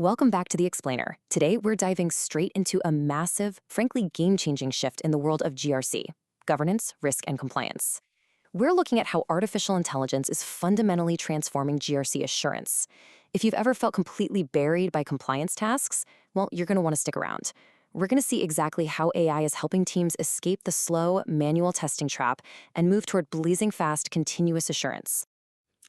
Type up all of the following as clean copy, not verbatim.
Welcome back to The Explainer. Today, we're diving straight into a massive, frankly game-changing shift in the world of GRC, governance, risk, and compliance. We're looking at how artificial intelligence is fundamentally transforming GRC assurance. If you've ever felt completely buried by compliance tasks, well, you're going to want to stick around. We're going to see exactly how AI is helping teams escape the slow, manual testing trap and move toward blazing fast, continuous assurance.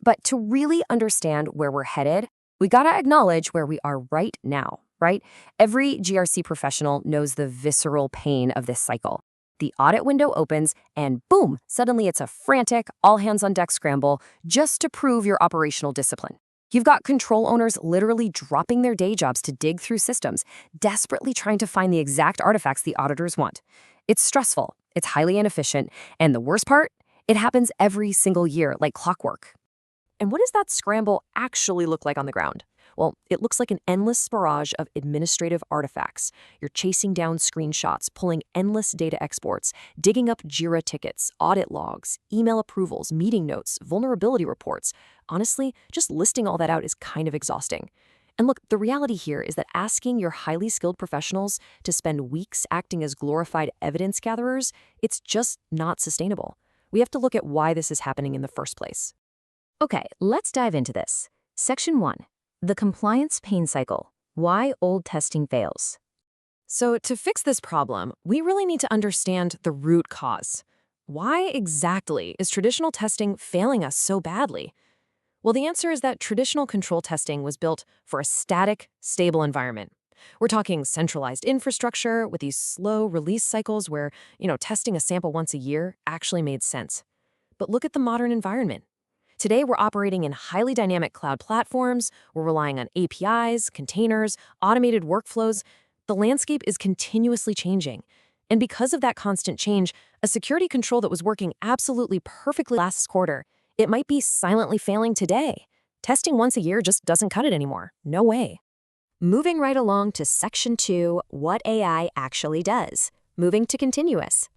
But to really understand where we're headed, we gotta acknowledge where we are right now, right? Every GRC professional knows the visceral pain of this cycle. The audit window opens and boom, suddenly it's a frantic, all-hands-on-deck scramble just to prove your operational discipline. You've got control owners literally dropping their day jobs to dig through systems, desperately trying to find the exact artifacts the auditors want. It's stressful, it's highly inefficient, and the worst part? It happens every single year like clockwork. And what does that scramble actually look like on the ground? Well, it looks like an endless barrage of administrative artifacts. You're chasing down screenshots, pulling endless data exports, digging up JIRA tickets, audit logs, email approvals, meeting notes, vulnerability reports. Honestly, just listing all that out is kind of exhausting. And look, the reality here is that asking your highly skilled professionals to spend weeks acting as glorified evidence gatherers, it's just not sustainable. We have to look at why this is happening in the first place. Okay, let's dive into this. Section 1. The compliance pain cycle. Why old testing fails. So to fix this problem, we really need to understand the root cause. Why exactly is traditional testing failing us so badly? Well, the answer is that traditional control testing was built for a static, stable environment. We're talking centralized infrastructure with these slow release cycles where, testing a sample once a year actually made sense. But look at the modern environment. Today, we're operating in highly dynamic cloud platforms, we're relying on APIs, containers, automated workflows. The landscape is continuously changing. And because of that constant change, a security control that was working absolutely perfectly last quarter, it might be silently failing today. Testing once a year just doesn't cut it anymore. No way. Moving right along to Section 2, what AI actually does. Moving to continuous.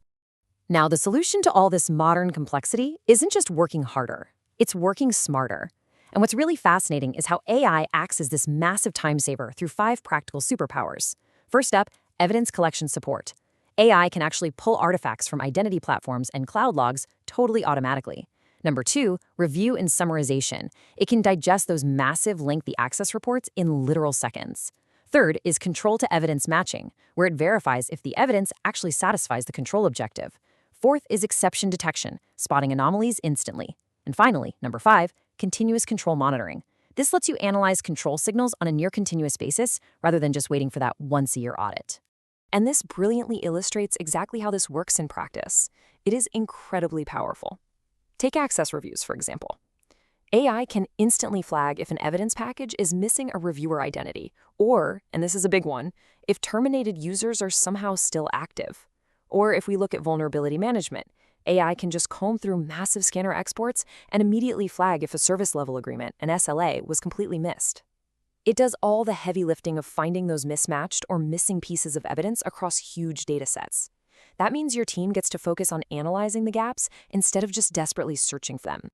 Now, the solution to all this modern complexity isn't just working harder. It's working smarter. And what's really fascinating is how AI acts as this massive time saver through 5 practical superpowers. First up, evidence collection support. AI can actually pull artifacts from identity platforms and cloud logs totally automatically. Number 2, review and summarization. It can digest those massive lengthy access reports in literal seconds. Third is control to evidence matching, where it verifies if the evidence actually satisfies the control objective. Fourth is exception detection, spotting anomalies instantly. And finally, number 5, continuous control monitoring. This lets you analyze control signals on a near-continuous basis rather than just waiting for that once-a-year audit. And this brilliantly illustrates exactly how this works in practice. It is incredibly powerful. Take access reviews, for example. AI can instantly flag if an evidence package is missing a reviewer identity, or, and this is a big one, if terminated users are somehow still active. Or if we look at vulnerability management, AI can just comb through massive scanner exports and immediately flag if a service level agreement, an SLA, was completely missed. It does all the heavy lifting of finding those mismatched or missing pieces of evidence across huge data sets. That means your team gets to focus on analyzing the gaps instead of just desperately searching for them.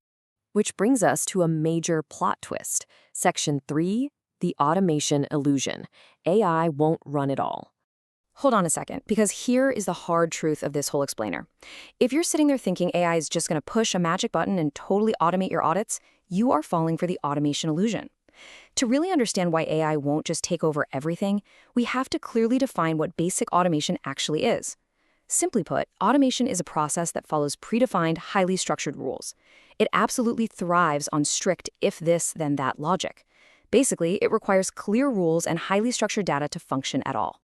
Which brings us to a major plot twist. Section 3, the automation illusion. AI won't run it all. Hold on a second, because here is the hard truth of this whole explainer. If you're sitting there thinking AI is just going to push a magic button and totally automate your audits, you are falling for the automation illusion. To really understand why AI won't just take over everything, we have to clearly define what basic automation actually is. Simply put, automation is a process that follows predefined, highly structured rules. It absolutely thrives on strict if this, then that logic. Basically, it requires clear rules and highly structured data to function at all.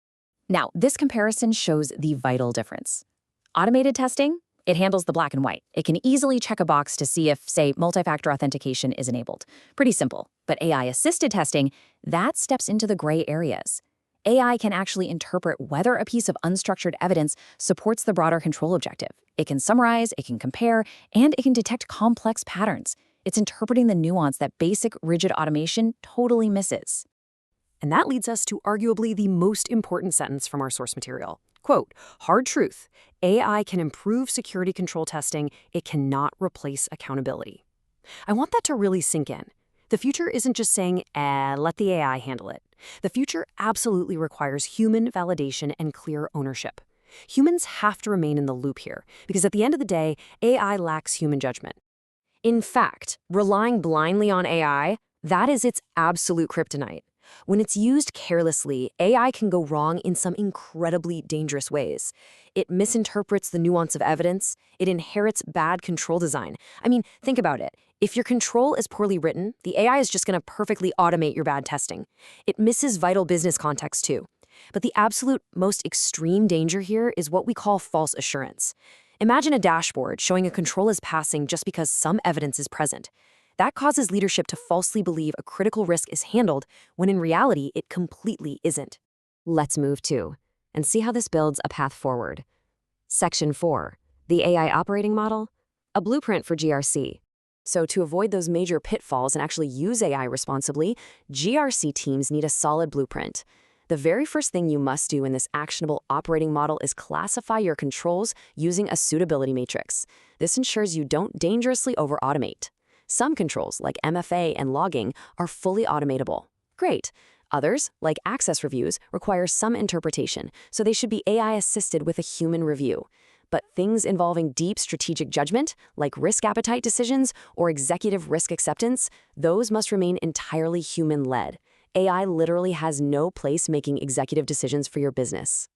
Now, this comparison shows the vital difference. Automated testing, it handles the black and white. It can easily check a box to see if, say, multi-factor authentication is enabled. Pretty simple. But AI-assisted testing, that steps into the gray areas. AI can actually interpret whether a piece of unstructured evidence supports the broader control objective. It can summarize, it can compare, and it can detect complex patterns. It's interpreting the nuance that basic, rigid automation totally misses. And that leads us to arguably the most important sentence from our source material. Quote, hard truth, AI can improve security control testing, it cannot replace accountability. I want that to really sink in. The future isn't just saying, let the AI handle it. The future absolutely requires human validation and clear ownership. Humans have to remain in the loop here, because at the end of the day, AI lacks human judgment. In fact, relying blindly on AI, that is its absolute kryptonite. When it's used carelessly, AI can go wrong in some incredibly dangerous ways. It misinterprets the nuance of evidence. It inherits bad control design. I mean, think about it. If your control is poorly written, the AI is just going to perfectly automate your bad testing. It misses vital business context too. But the absolute most extreme danger here is what we call false assurance. Imagine a dashboard showing a control is passing just because some evidence is present. That causes leadership to falsely believe a critical risk is handled when in reality it completely isn't. Let's move to and see how this builds a path forward. Section 4. The AI operating model, a blueprint for GRC. So to avoid those major pitfalls and actually use AI responsibly, GRC teams need a solid blueprint. The very first thing you must do in this actionable operating model is classify your controls using a suitability matrix. This ensures you don't dangerously over-automate. Some controls, like MFA and logging, are fully automatable. Great. Others, like access reviews, require some interpretation, so they should be AI-assisted with a human review. But things involving deep strategic judgment, like risk appetite decisions or executive risk acceptance, those must remain entirely human-led. AI literally has no place making executive decisions for your business.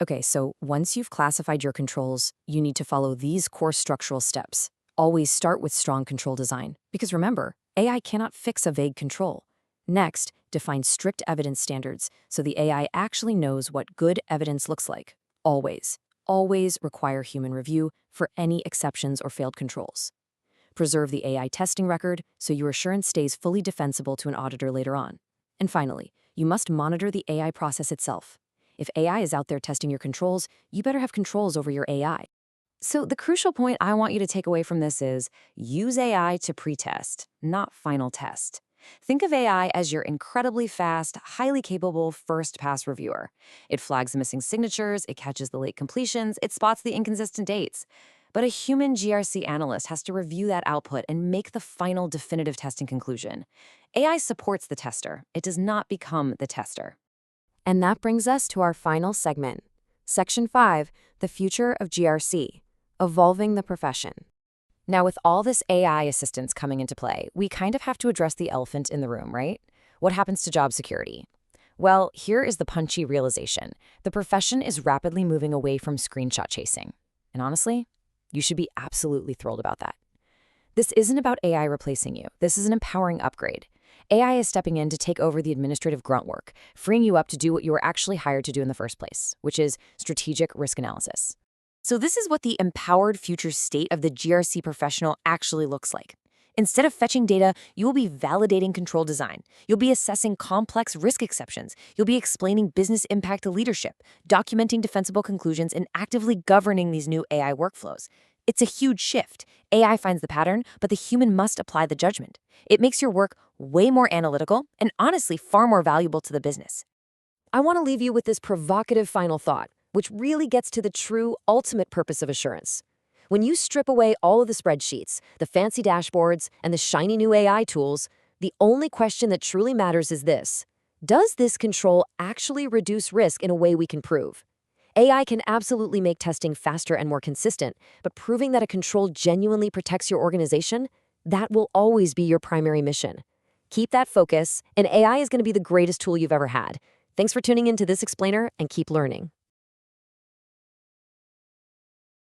Okay, so once you've classified your controls, you need to follow these core structural steps. Always start with strong control design, because remember, AI cannot fix a vague control. Next, define strict evidence standards so the AI actually knows what good evidence looks like. Always require human review for any exceptions or failed controls. Preserve the AI testing record so your assurance stays fully defensible to an auditor later on. And finally, you must monitor the AI process itself. If AI is out there testing your controls, you better have controls over your AI. So the crucial point I want you to take away from this is use AI to pre-test, not final test. Think of AI as your incredibly fast, highly capable first-pass reviewer. It flags the missing signatures, it catches the late completions, it spots the inconsistent dates. But a human GRC analyst has to review that output and make the final definitive testing conclusion. AI supports the tester. It does not become the tester. And that brings us to our final segment. Section 5, the future of GRC, evolving the profession. Now, with all this AI assistance coming into play, we kind of have to address the elephant in the room, right? What happens to job security? Well, here is the punchy realization. The profession is rapidly moving away from screenshot chasing. And honestly, you should be absolutely thrilled about that. This isn't about AI replacing you. This is an empowering upgrade. AI is stepping in to take over the administrative grunt work, freeing you up to do what you were actually hired to do in the first place, which is strategic risk analysis. So this is what the empowered future state of the GRC professional actually looks like. Instead of fetching data, you will be validating control design. You'll be assessing complex risk exceptions. You'll be explaining business impact to leadership, documenting defensible conclusions, and actively governing these new AI workflows. It's a huge shift. AI finds the pattern, but the human must apply the judgment. It makes your work way more analytical and honestly far more valuable to the business. I want to leave you with this provocative final thought, which really gets to the true, ultimate purpose of assurance. When you strip away all of the spreadsheets, the fancy dashboards, and the shiny new AI tools, the only question that truly matters is this: does this control actually reduce risk in a way we can prove? AI can absolutely make testing faster and more consistent, but proving that a control genuinely protects your organization, that will always be your primary mission. Keep that focus, and AI is going to be the greatest tool you've ever had. Thanks for tuning into this explainer, and keep learning.